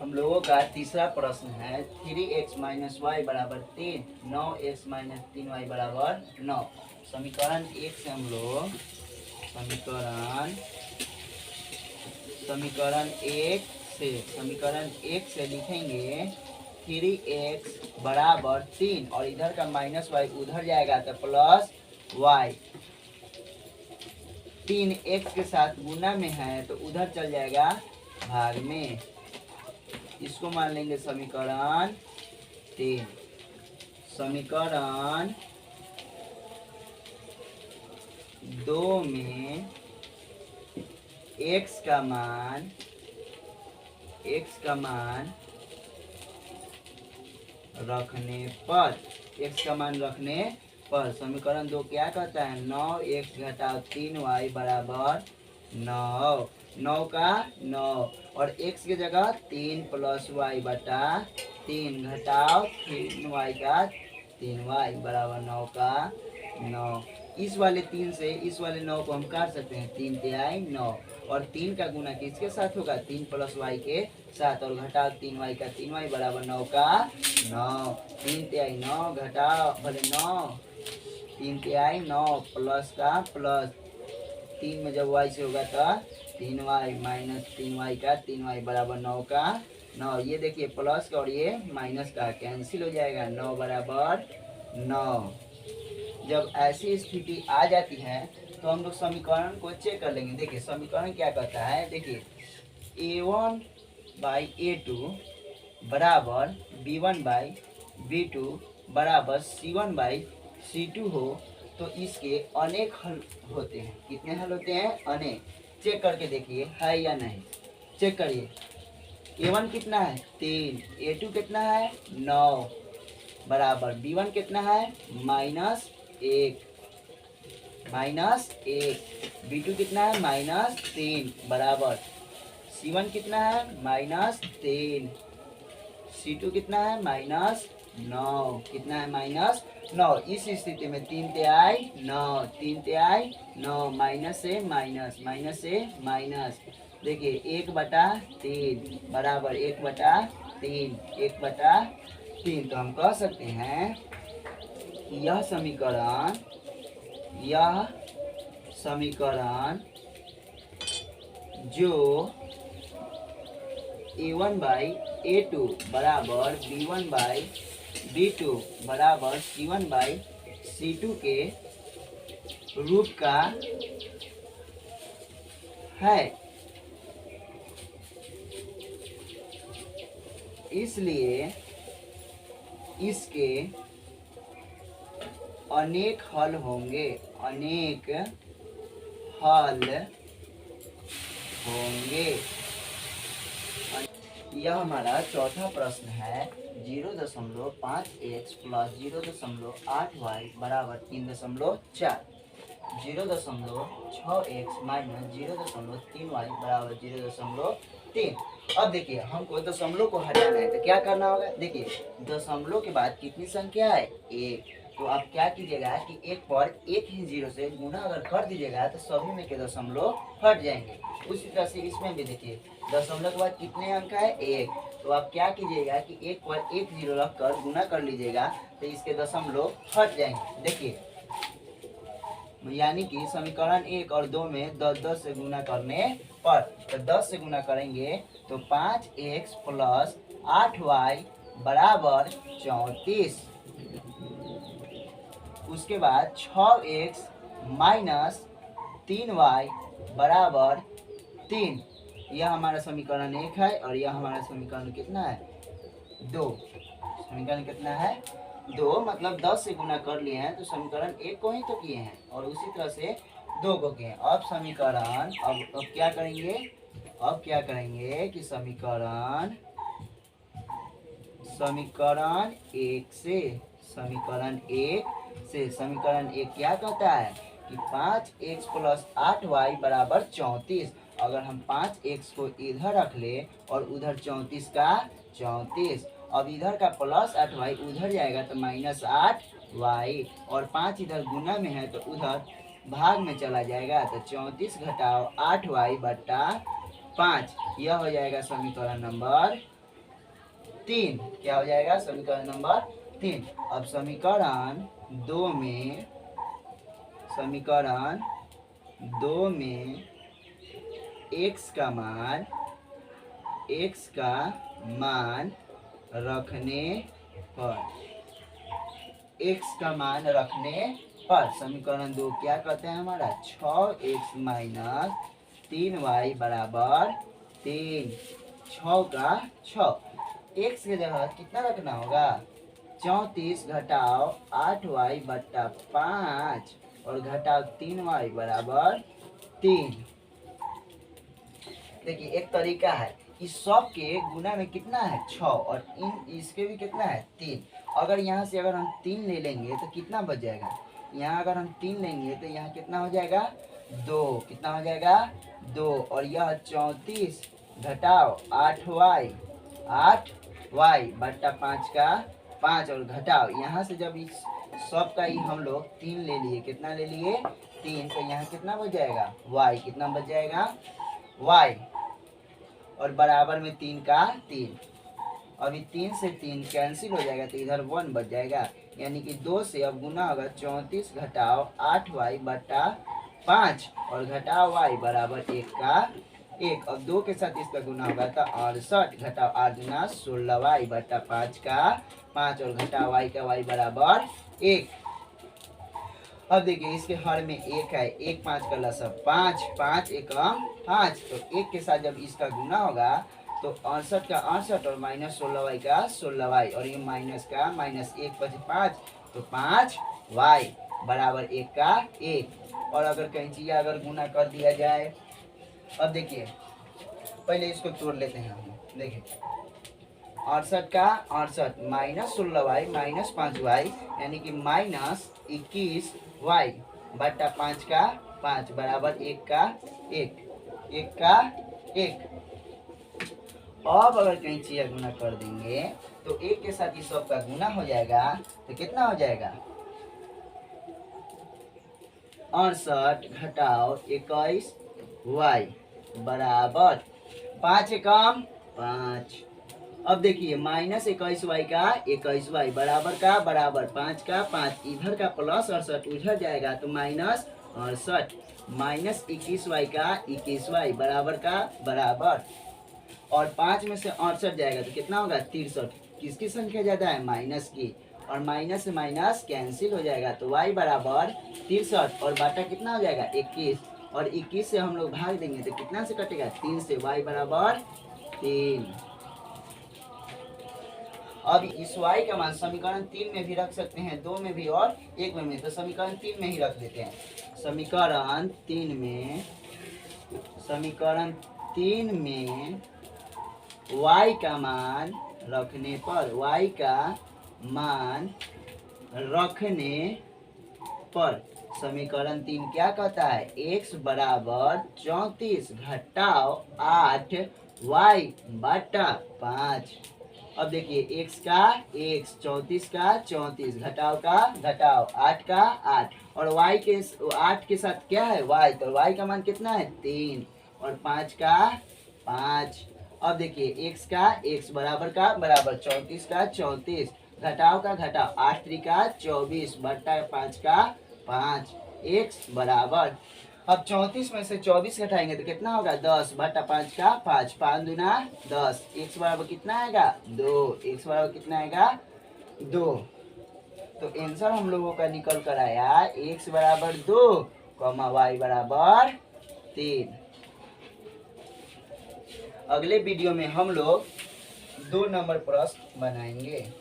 हम लोगों का तीसरा प्रश्न है 3x माइनस वाई बराबर 3, 9x माइनस 3y बराबर 9। समीकरण एक से हम लोग समीकरण एक से लिखेंगे 3x बराबर 3 और इधर का माइनस वाई उधर जाएगा तो प्लस वाई। 3 x के साथ गुना में है तो उधर चल जाएगा भाग में। इसको मान लेंगे समीकरण 3। समीकरण 2 में x का मान रखने पर समीकरण 2 क्या कहता है 9x घटाओ 3y बराबर 9। 9 का 9 और x की जगह 3 प्लस y बटा 3 घटाओ 3y का 3y बराबर 9 का 9। इस वाले 3 से इस वाले 9 को हम काट सकते हैं। 3 तिहाई 9 और 3 का गुना किसके साथ होगा 3 प्लस y के साथ और घटाओ 3y का 3y बराबर 9 का 9। 3 तिहाई 9 घटाओ भले 9 3 तिहाई 9 प्लस का प्लस 3 में जब y से होगा तो 3y माइनस 3y का 3y बराबर 9 का 9। ये देखिए प्लस का और ये माइनस का कैंसिल हो जाएगा 9 बराबर 9। जब ऐसी स्थिति आ जाती है तो हम लोग समीकरण को चेक कर लेंगे। देखिए समीकरण क्या कहता है, देखिए a1 बाई a2 बराबर b1 बाई b2 बराबर c1 बाई c2 हो तो इसके अनेक हल होते हैं। कितने हल होते हैं? अनेक। चेक करके देखिए है या नहीं। चेक करिए a1 कितना है 3, a2 कितना है 9 बराबर b1 कितना है -1 b2 कितना है -3 बराबर c1 कितना है -3 c2 कितना है -9 कितना है -9। इस स्थिति में 3 तिहाई 9 माइनस से माइनस देखिए 1/3 बराबर 1/3 तो हम कह सकते हैं कि यह समीकरण जो a1 बाई a2 बराबर b1 बाई b2 बराबर c1 बाई c2 के रूप का है, इसलिए इसके अनेक हल होंगे। यह हमारा चौथा प्रश्न है 0.5x प्लस 0.8y बराबर 3.4। 0.6x माइनस 0.3y बराबर 0.3। अब देखिए हमको दशमलव को हटाना है तो क्या करना होगा। देखिए दशमलव के बाद कितनी संख्या है 1, तो आप क्या कीजिएगा कि एक पर एक ही जीरो से गुना अगर कर दीजिएगा तो सभी में के दशमलव हट जाएंगे। उसी तरह से इसमें भी देखिए दशमलव के बाद कितने अंक है 1, तो आप क्या कीजिएगा कि एक पर एक जीरो रख कर गुना कर लीजिएगा तो इसके दशमलव हट जाएंगे। देखिए यानी कि समीकरण 1 और 2 में 10 से गुना करने पर तो 10 से गुना करेंगे तो 5x प्लस 8y बराबर 34। उसके बाद 6x माइनस 3y बराबर 3। यह हमारा समीकरण 1 है और यह हमारा समीकरण कितना है 2। समीकरण कितना है 2, मतलब 10 से गुना कर लिए हैं तो समीकरण 1 को ही तो किए हैं और उसी तरह से 2 को किए हैं। अब समीकरण अब क्या करेंगे कि समीकरण 1 क्या कहता है कि 5x प्लस 8y बराबर 34। अगर हम 5x को इधर रख ले और उधर 34 का 34, अब इधर का प्लस 8y उधर जाएगा तो -8y और 5 इधर गुना में है तो उधर भाग में चला जाएगा तो 34 घटाओ 8y बटा 5। यह हो जाएगा समीकरण नंबर 3। क्या हो जाएगा समीकरण नंबर 3। अब समीकरण दो में x का मान रखने पर समीकरण 2 क्या कहते हैं हमारा 6x माइनस 3y बराबर 3। 6 का 6 x के जगह कितना रखना होगा 34 घटाओ 8y बट्टा 5 और घटाओ 3y बराबर 3। देखिए एक तरीका है, इस सब के गुना में कितना है 6 और इसके भी कितना है 3। अगर यहाँ से अगर हम 3 ले लेंगे तो कितना बच जाएगा, यहाँ अगर हम 3 लेंगे तो यहाँ कितना हो जाएगा 2। कितना हो जाएगा 2 और यह 34 घटाओ 8y बट्टा 5 का 5 और घटाओ यहाँ से जब इस सब का ही हम लोग 3 ले लिए, कितना ले लिए 3, तो यहाँ कितना बच जाएगा y, कितना बच जाएगा y और बराबर में 3 का 3। अभी 3 से 3 कैंसिल हो जाएगा तो इधर 1 बच जाएगा, यानी कि 2 से अब गुना होगा 34 घटाओ 8y बट्टा 5 और घटाओ y बराबर 1 का 1। अब 2 के साथ इसका गुना होगा तो 68 घटाओ 8 गुना 16y बट्टा 5 का 5 और घटाओ y का y बराबर 1। अब देखिए इसके हर में 1 है, 1 5 का लसब 5, 5 1 5, तो 1 के साथ जब इसका गुना होगा तो 68 का 68 और माइनस 16y का 16y और ये माइनस का माइनस 1 बचे 5 तो 5y बराबर 1 का 1। और अगर कहीं चीज़ अगर गुना कर दिया जाए, अब देखिए पहले इसको तोड़ लेते हैं हम। देखिए 68 का 68 माइनस 16y माइनस 5y यानी कि माइनस 21y बट्टा 5 का 5 बराबर 1 का 1, 1 का 1। अब अगर कहीं चीज़ गुना कर देंगे तो 1 के साथ इस सब का गुना हो जाएगा तो कितना हो जाएगा 68 घटाओ 21y बराबर 5 एकम 5। अब देखिए माइनस 21y का 21y बराबर का बराबर 5 का 5, इधर का प्लस 68 उधर जाएगा तो माइनस 68 माइनस 21y का 21y बराबर का बराबर और 5 में से 68 जाएगा तो कितना होगा 63। किसकी संख्या ज़्यादा है माइनस की, और माइनस से माइनस कैंसिल हो जाएगा तो y बराबर 63 और बाटा कितना हो जाएगा 21 और 21 से हम लोग भाग देंगे तो कितना से कटेगा 3 से, y बराबर 3। अब इस y का मान समीकरण 3 में भी रख सकते हैं, 2 में भी और 1 में भी, तो समीकरण 3 में ही रख देते हैं। समीकरण 3 में y का मान रखने पर समीकरण 3 क्या कहता है x बराबर 34 घटाओ 8y बटा 5। अब देखिए x का x 34 का 34 घटाओ का घटाओ 8 का 8 और y के 8 के साथ क्या है y, तो y का मान कितना है 3 और 5 का 5। अब देखिए x का x बराबर का बराबर 34 का 34 घटाओ का घटाओ 8 3 का 24 बट्टा 5 का 5 x बराबर, अब 34 में से 24 घटाएंगे तो कितना होगा 10 बट्टा 5 का 5, 5 दूना 10, x बराबर कितना आएगा 2, x बराबर कितना आएगा 2। तो आंसर हम लोगों का निकल कर आया x बराबर 2 y बराबर 3। अगले वीडियो में हम लोग 2 नंबर प्रश्न बनाएंगे।